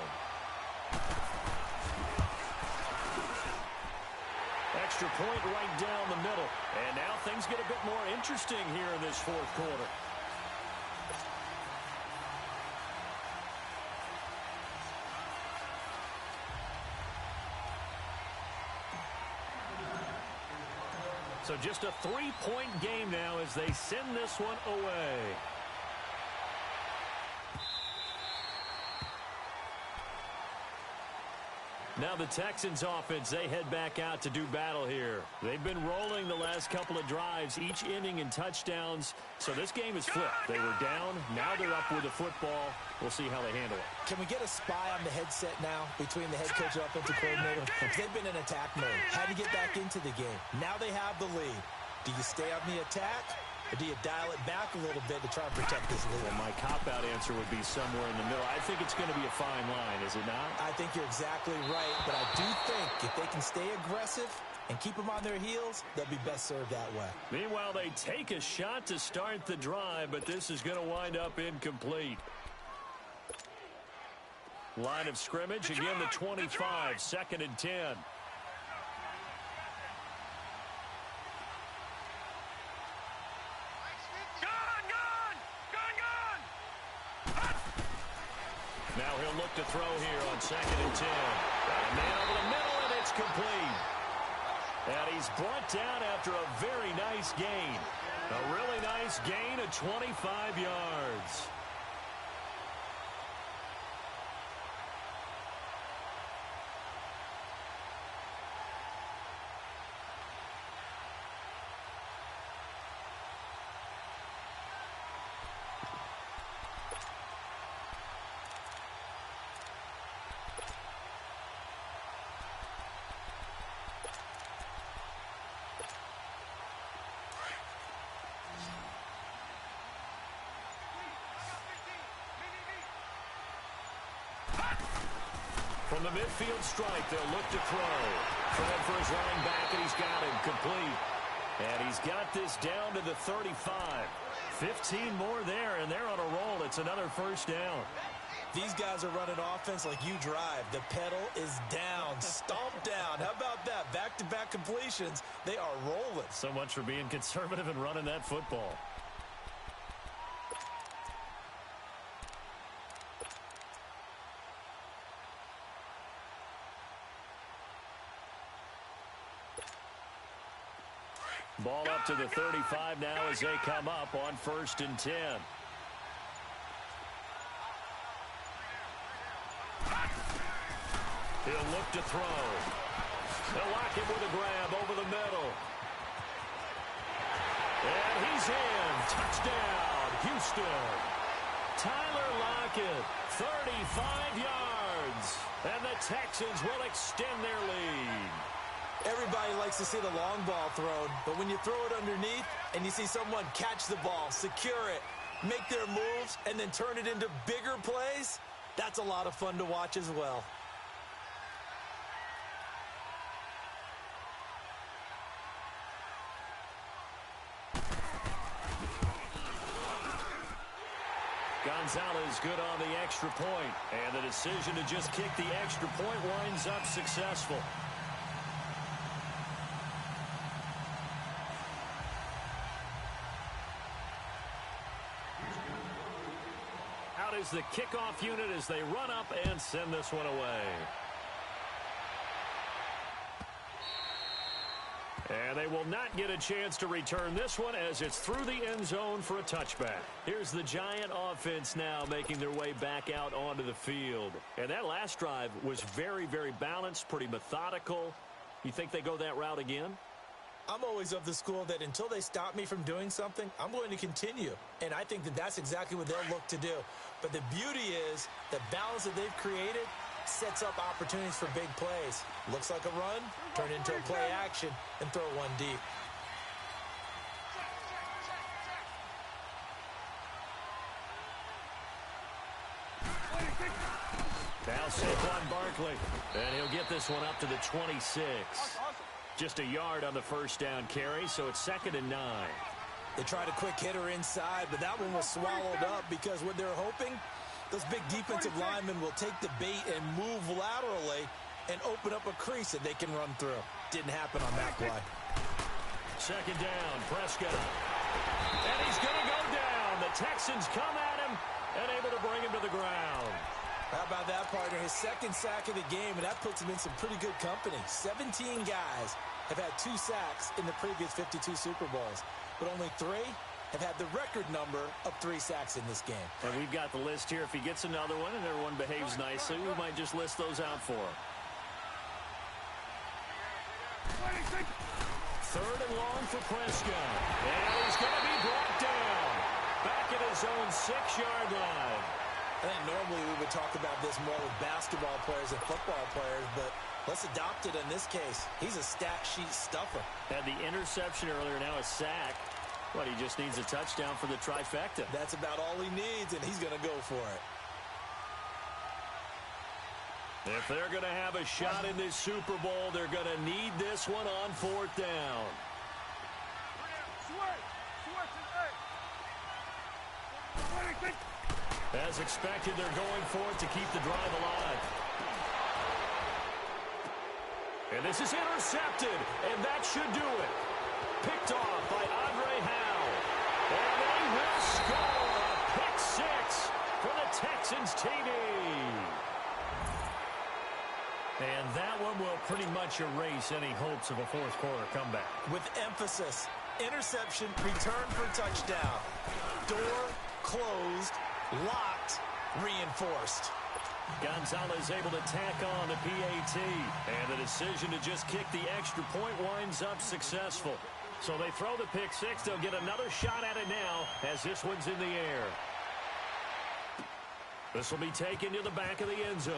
Extra point right down the middle. And now things get a bit more interesting here in this 4th quarter. So just a 3-point game now as they send this one away. Now the Texans offense, they head back out to do battle here. They've been rolling the last couple of drives, each inning in touchdowns. So this game is flipped. They were down. Now they're up with the football. We'll see how they handle it. Can we get a spy on the headset now between the head coach and offensive coordinator? They've been in attack mode. Had to get back into the game. Now they have the lead. Do you stay on the attack, or do you dial it back a little bit to try and protect this lead? Well, my cop-out answer would be somewhere in the middle. I think it's going to be a fine line, is it not? I think you're exactly right, but I do think if they can stay aggressive and keep them on their heels, they'll be best served that way. Meanwhile, they take a shot to start the drive, but this is going to wind up incomplete. Line of scrimmage, again the 25, 2nd and 10. Now he'll look to throw here on 2nd and 10. Got a man over the middle, and it's complete. And he's brought down after a very nice gain. A really nice gain of 25 yards. From the midfield strike, they'll look to throw. Throwing for his running back, and he's got him complete. And he's got this down to the 35. 15 more there, and they're on a roll. It's another first down. These guys are running offense like you drive. The pedal is down, stomped down. How about that? Back-to-back completions. They are rolling. So much for being conservative and running that football. Ball up to the 35 now as they come up on 1st and 10. He'll look to throw. They'll lock him with a grab over the middle. And he's in. Touchdown, Houston. Tyler Lockett, 35 yards. And the Texans will extend their lead. Everybody likes to see the long ball thrown, but when you throw it underneath and you see someone catch the ball, secure it, make their moves, and then turn it into bigger plays, that's a lot of fun to watch as well. Gonzalez good on the extra point, and the decision to just kick the extra point winds up successful. Out is the kickoff unit as they run up and send this one away. And they will not get a chance to return this one as it's through the end zone for a touchback. Here's the Giant offense now making their way back out onto the field. And that last drive was very, very balanced, pretty methodical. You think they go that route again? I'm always of the school that until they stop me from doing something, I'm going to continue. And I think that that's exactly what they'll look to do. But the beauty is the balance that they've created sets up opportunities for big plays. Looks like a run, turn into a play action, and throw one deep. Now Saquon Barkley, and he'll get this one up to the 26. Just a yard on the first down carry, so it's 2nd and 9. They tried a quick hitter inside, but that one was swallowed up because what they're hoping, those big defensive linemen will take the bait and move laterally and open up a crease that they can run through. Didn't happen on that play. 2nd down, Prescott. And he's going to go down. The Texans come at him and able to bring him to the ground. How about that, partner? His 2nd sack of the game, and that puts him in some pretty good company. 17 guys have had 2 sacks in the previous 52 Super Bowls, but only 3 have had the record number of 3 sacks in this game. And we've got the list here. If he gets another one and everyone behaves nicely, we might just list those out for him. Third and long for Prescott. And he's going to be brought down. Back at his own 6-yard line. I think normally we would talk about this more with basketball players and football players, but let's adopt it in this case. He's a stat sheet stuffer. Had the interception earlier, now a sack. But he just needs a touchdown for the trifecta. That's about all he needs, and he's going to go for it. If they're going to have a shot in this Super Bowl, they're going to need this one on 4th down. As expected, they're going for it to keep the drive alive. And this is intercepted, and that should do it. Picked off by Andre Howe. And they will score a pick 6 for the Texans TD. And that one will pretty much erase any hopes of a fourth quarter comeback. With emphasis, interception, return for touchdown. Door closed, locked, reinforced. Gonzalez able to tack on the PAT. And the decision to just kick the extra point winds up successful. So they throw the pick 6. They'll get another shot at it now as this one's in the air. This will be taken to the back of the end zone.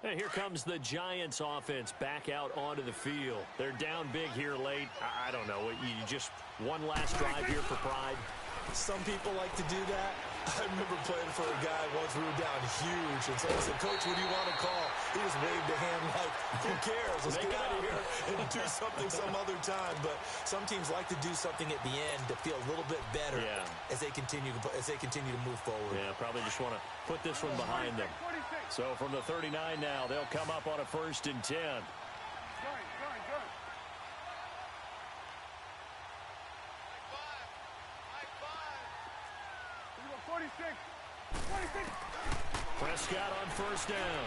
And here comes the Giants offense back out onto the field. They're down big here late. I don't know. You just one last drive here for pride. Some people like to do that. I remember playing for a guy once we were down huge. And so I said, Coach, what do you want to call? He just waved a hand like, who cares? Let's get out of here and do something some other time. But some teams like to do something at the end to feel a little bit better as they continue to move forward. Yeah, probably just want to put this one behind them. So from the 39 now, they'll come up on a 1st and 10. 46. Prescott on 1st down.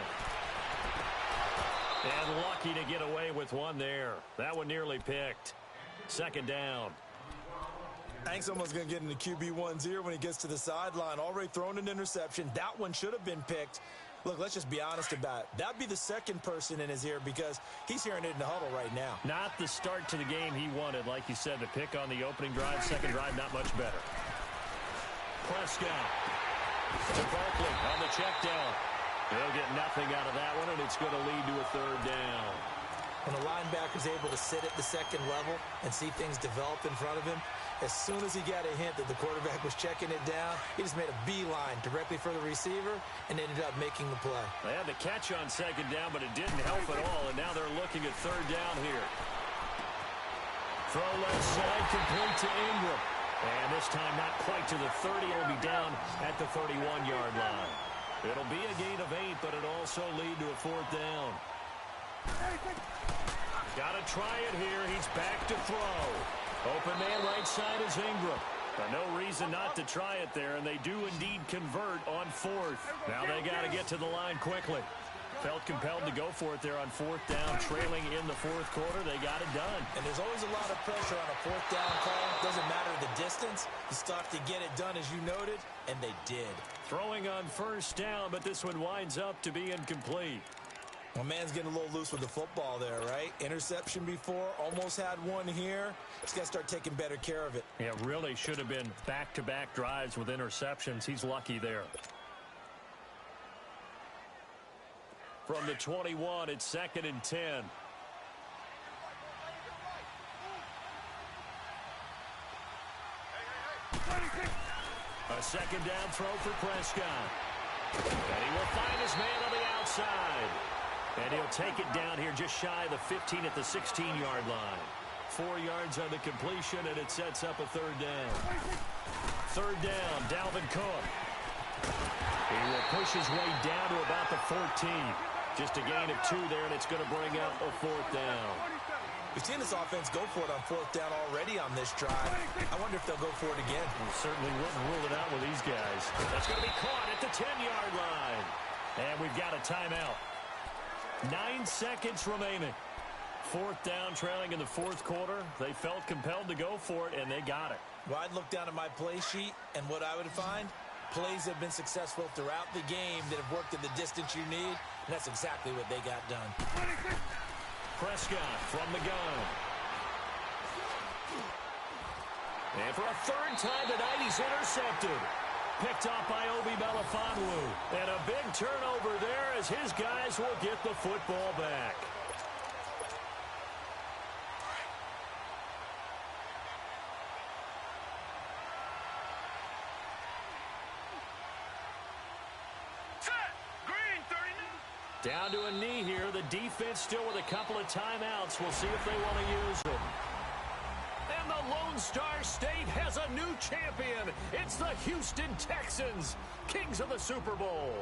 And lucky to get away with one there. That one nearly picked. 2nd down. I think someone's going to get into QB1's ear when he gets to the sideline. Already thrown an interception. That one should have been picked. Look, let's just be honest about it. That'd be the second person in his ear because he's hearing it in the huddle right now. Not the start to the game he wanted. Like you said, the pick on the opening drive, second drive, not much better. Prescott to Barkley on the check down. They'll get nothing out of that one, and it's going to lead to a 3rd down. When a linebacker's able to sit at the second level and see things develop in front of him, as soon as he got a hint that the quarterback was checking it down, he just made a beeline directly for the receiver and ended up making the play. They had the catch on 2nd down, but it didn't help at all, and now they're looking at 3rd down here. Throw left side, complete to Ingram. And this time not quite to the 30. It'll be down at the 31-yard line. It'll be a gain of 8, but it'll also lead to a 4th down. Got to try it here. He's back to throw. Open man right side is Ingram. But no reason not to try it there, and they do indeed convert on 4th. Now they got to get to the line quickly. Felt compelled to go for it there on 4th down, trailing in the 4th quarter. They got it done. And there's always a lot of pressure on a 4th down call. Doesn't matter the distance. You still have to get it done, as you noted, and they did. Throwing on 1st down, but this one winds up to be incomplete. Well, man's getting a little loose with the football there, right? Interception before, almost had one here. He's got to start taking better care of it. Yeah, really should have been back-to-back drives with interceptions. He's lucky there. From the 21, it's 2nd and 10. A 2nd down throw for Prescott. And he will find his man on the outside. And he'll take it down here just shy of the 15 at the 16-yard line. 4 yards on the completion, and it sets up a 3rd down. 3rd down, Dalvin Cook. He will push his way down to about the 14. Just a gain of 2 there, and it's going to bring up a 4th down. We've seen this offense go for it on 4th down already on this drive. I wonder if they'll go for it again. We certainly wouldn't rule it out with these guys. That's going to be caught at the 10-yard line. And we've got a timeout. 9 seconds remaining. Fourth down, trailing in the fourth quarter. They felt compelled to go for it, and they got it. Well, I'd look down at my play sheet, and what I would find, plays have been successful throughout the game that have worked in the distance you need, and that's exactly what they got done. Prescott from the gun. And for a third time tonight, he's intercepted. Picked off by Obi Melifonwu. And a big turnover there as his guys will get the football back. Down to a knee here. The defense still with a couple of timeouts. We'll see if they want to use them. And the Lone Star State has a new champion. It's the Houston Texans, kings of the Super Bowl.